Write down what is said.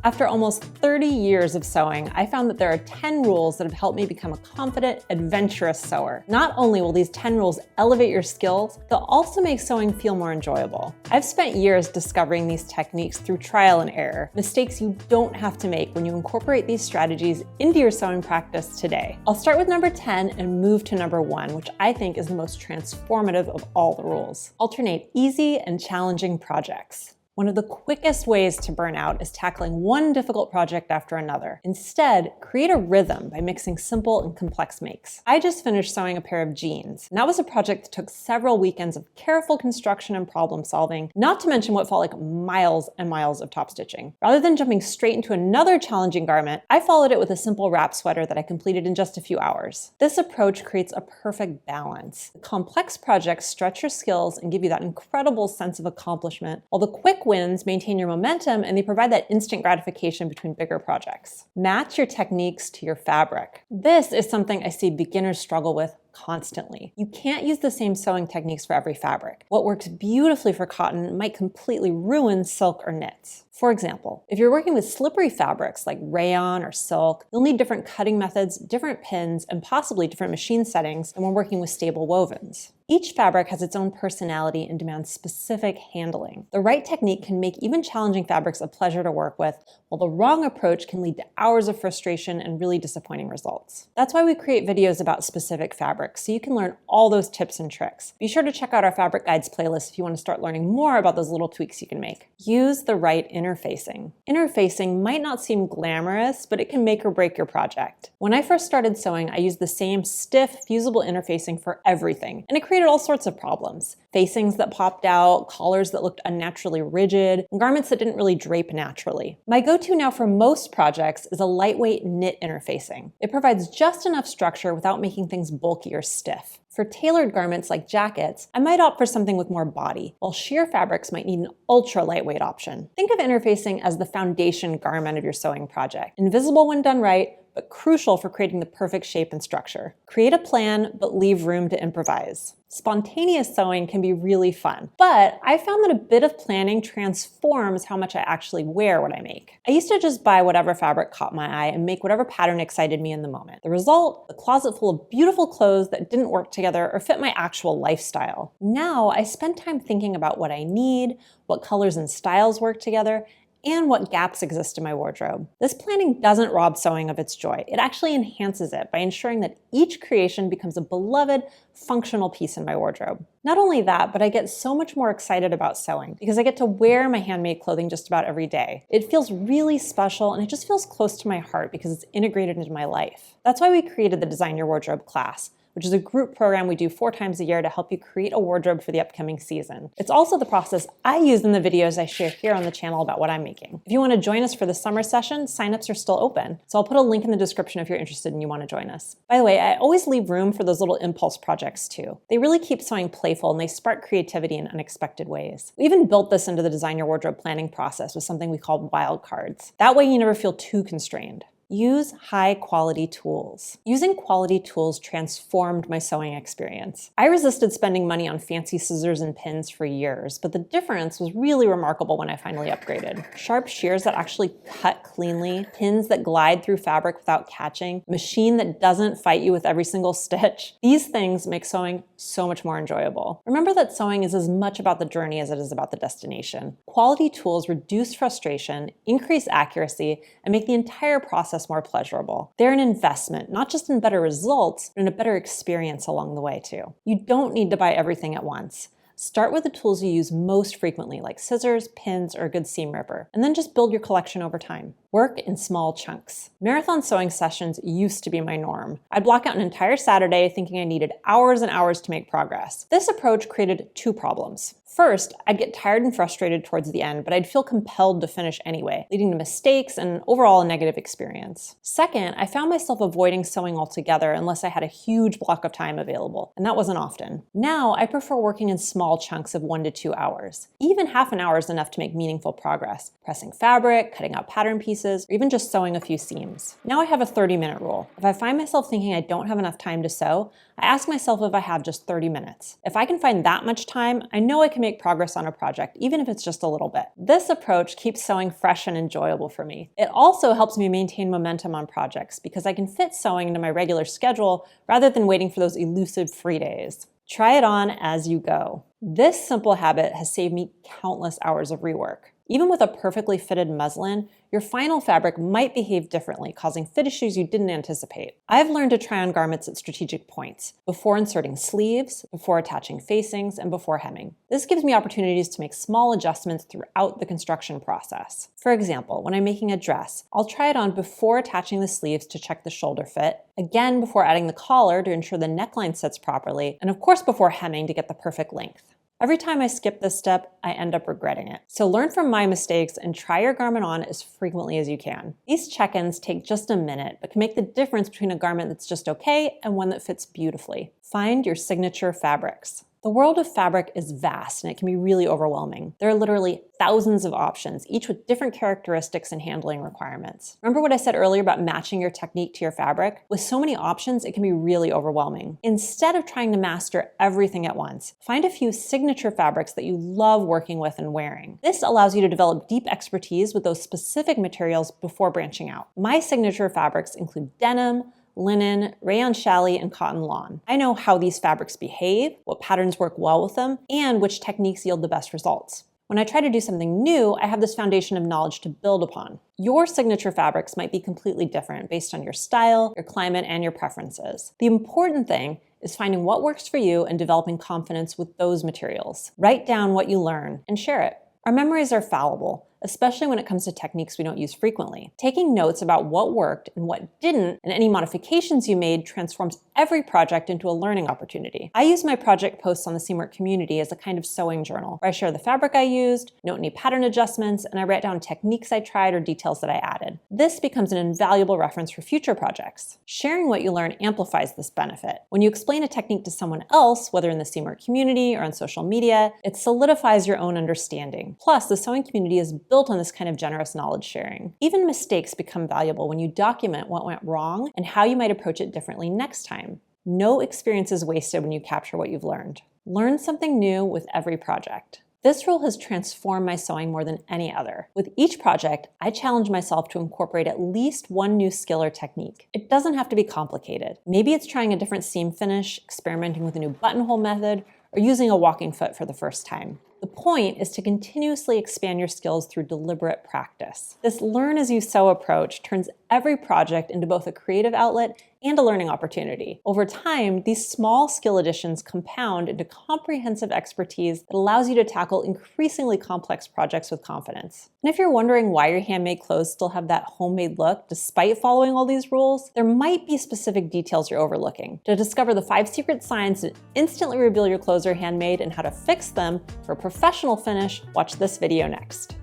After almost 30 years of sewing, I found that there are 10 rules that have helped me become a confident, adventurous sewer. Not only will these 10 rules elevate your skills, they'll also make sewing feel more enjoyable. I've spent years discovering these techniques through trial and error, mistakes you don't have to make when you incorporate these strategies into your sewing practice today. I'll start with number 10 and move to number 1, which I think is the most transformative of all the rules. Alternate easy and challenging projects. One of the quickest ways to burn out is tackling one difficult project after another. Instead, create a rhythm by mixing simple and complex makes. I just finished sewing a pair of jeans, and that was a project that took several weekends of careful construction and problem solving, not to mention what felt like miles and miles of top stitching. Rather than jumping straight into another challenging garment, I followed it with a simple wrap sweater that I completed in just a few hours. This approach creates a perfect balance. The complex projects stretch your skills and give you that incredible sense of accomplishment, while the quick wins maintain your momentum and they provide that instant gratification between bigger projects. Match your techniques to your fabric. This is something I see beginners struggle with constantly. You can't use the same sewing techniques for every fabric. What works beautifully for cotton might completely ruin silk or knits. For example, if you're working with slippery fabrics like rayon or silk, you'll need different cutting methods, different pins, and possibly different machine settings than when working with stable wovens. Each fabric has its own personality and demands specific handling. The right technique can make even challenging fabrics a pleasure to work with, while the wrong approach can lead to hours of frustration and really disappointing results. That's why we create videos about specific fabrics, so you can learn all those tips and tricks. Be sure to check out our Fabric Guides playlist if you want to start learning more about those little tweaks you can make. Use the right interfacing. Interfacing might not seem glamorous, but it can make or break your project. When I first started sewing, I used the same stiff, fusible interfacing for everything, and it created all sorts of problems. Facings that popped out, collars that looked unnaturally rigid, and garments that didn't really drape naturally. My go-to now for most projects is a lightweight knit interfacing. It provides just enough structure without making things bulky or stiff. For tailored garments like jackets, I might opt for something with more body, while sheer fabrics might need an ultra lightweight option. Think of interfacing as the foundation garment of your sewing project. Invisible when done right, but crucial for creating the perfect shape and structure. Create a plan, but leave room to improvise. Spontaneous sewing can be really fun, but I found that a bit of planning transforms how much I actually wear what I make. I used to just buy whatever fabric caught my eye and make whatever pattern excited me in the moment. The result? A closet full of beautiful clothes that didn't work together or fit my actual lifestyle. Now I spend time thinking about what I need, what colors and styles work together, and what gaps exist in my wardrobe. This planning doesn't rob sewing of its joy. It actually enhances it by ensuring that each creation becomes a beloved, functional piece in my wardrobe. Not only that, but I get so much more excited about sewing because I get to wear my handmade clothing just about every day. It feels really special and it just feels close to my heart because it's integrated into my life. That's why we created the Design Your Wardrobe class, which is a group program we do 4 times a year to help you create a wardrobe for the upcoming season. It's also the process I use in the videos I share here on the channel about what I'm making. If you want to join us for the summer session, signups are still open. So I'll put a link in the description if you're interested and you want to join us. By the way, I always leave room for those little impulse projects too. They really keep sewing playful and they spark creativity in unexpected ways. We even built this into the Design Your Wardrobe planning process with something we called wildcards. That way you never feel too constrained. Use high-quality tools. Using quality tools transformed my sewing experience. I resisted spending money on fancy scissors and pins for years, but the difference was really remarkable when I finally upgraded. Sharp shears that actually cut cleanly, pins that glide through fabric without catching, a machine that doesn't fight you with every single stitch. These things make sewing so much more enjoyable. Remember that sewing is as much about the journey as it is about the destination. Quality tools reduce frustration, increase accuracy, and make the entire process more pleasurable. They're an investment, not just in better results, but in a better experience along the way too. You don't need to buy everything at once. Start with the tools you use most frequently, like scissors, pins, or a good seam ripper, and then just build your collection over time. Work in small chunks. Marathon sewing sessions used to be my norm. I'd block out an entire Saturday thinking I needed hours and hours to make progress. This approach created 2 problems. First, I'd get tired and frustrated towards the end, but I'd feel compelled to finish anyway, leading to mistakes and overall a negative experience. Second, I found myself avoiding sewing altogether unless I had a huge block of time available, and that wasn't often. Now, I prefer working in small chunks of 1 to 2 hours. Even half an hour is enough to make meaningful progress. Pressing fabric, cutting out pattern pieces, pieces, or even just sewing a few seams. Now I have a 30-minute rule. If I find myself thinking I don't have enough time to sew, I ask myself if I have just 30 minutes. If I can find that much time, I know I can make progress on a project, even if it's just a little bit. This approach keeps sewing fresh and enjoyable for me. It also helps me maintain momentum on projects because I can fit sewing into my regular schedule rather than waiting for those elusive free days. Try it on as you go. This simple habit has saved me countless hours of rework. Even with a perfectly fitted muslin, your final fabric might behave differently, causing fit issues you didn't anticipate. I've learned to try on garments at strategic points, before inserting sleeves, before attaching facings, and before hemming. This gives me opportunities to make small adjustments throughout the construction process. For example, when I'm making a dress, I'll try it on before attaching the sleeves to check the shoulder fit, again before adding the collar to ensure the neckline sits properly, and of course before hemming to get the perfect length. Every time I skip this step, I end up regretting it. So learn from my mistakes and try your garment on as frequently as you can. These check-ins take just a minute, but can make the difference between a garment that's just okay and one that fits beautifully. Find your signature fabrics. The world of fabric is vast and it can be really overwhelming. There are literally thousands of options, each with different characteristics and handling requirements. Remember what I said earlier about matching your technique to your fabric? With so many options, it can be really overwhelming. Instead of trying to master everything at once, find a few signature fabrics that you love working with and wearing. This allows you to develop deep expertise with those specific materials before branching out. My signature fabrics include denim, linen, rayon challis, and cotton lawn. I know how these fabrics behave, what patterns work well with them, and which techniques yield the best results. When I try to do something new, I have this foundation of knowledge to build upon. Your signature fabrics might be completely different based on your style, your climate, and your preferences. The important thing is finding what works for you and developing confidence with those materials. Write down what you learn and share it. Our memories are fallible, especially when it comes to techniques we don't use frequently. Taking notes about what worked and what didn't, and any modifications you made, transforms every project into a learning opportunity. I use my project posts on the Seamwork community as a kind of sewing journal, where I share the fabric I used, note any pattern adjustments, and I write down techniques I tried or details that I added. This becomes an invaluable reference for future projects. Sharing what you learn amplifies this benefit. When you explain a technique to someone else, whether in the Seamwork community or on social media, it solidifies your own understanding. Plus, the sewing community is built on this kind of generous knowledge sharing. Even mistakes become valuable when you document what went wrong and how you might approach it differently next time. No experience is wasted when you capture what you've learned. Learn something new with every project. This rule has transformed my sewing more than any other. With each project, I challenge myself to incorporate at least one new skill or technique. It doesn't have to be complicated. Maybe it's trying a different seam finish, experimenting with a new buttonhole method, or using a walking foot for the first time. The point is to continuously expand your skills through deliberate practice. This learn as you sew approach turns every project into both a creative outlet and a learning opportunity. Over time, these small skill additions compound into comprehensive expertise that allows you to tackle increasingly complex projects with confidence. And if you're wondering why your handmade clothes still have that homemade look despite following all these rules, there might be specific details you're overlooking. To discover the 5 secret signs that instantly reveal your clothes are handmade and how to fix them for a professional finish, watch this video next.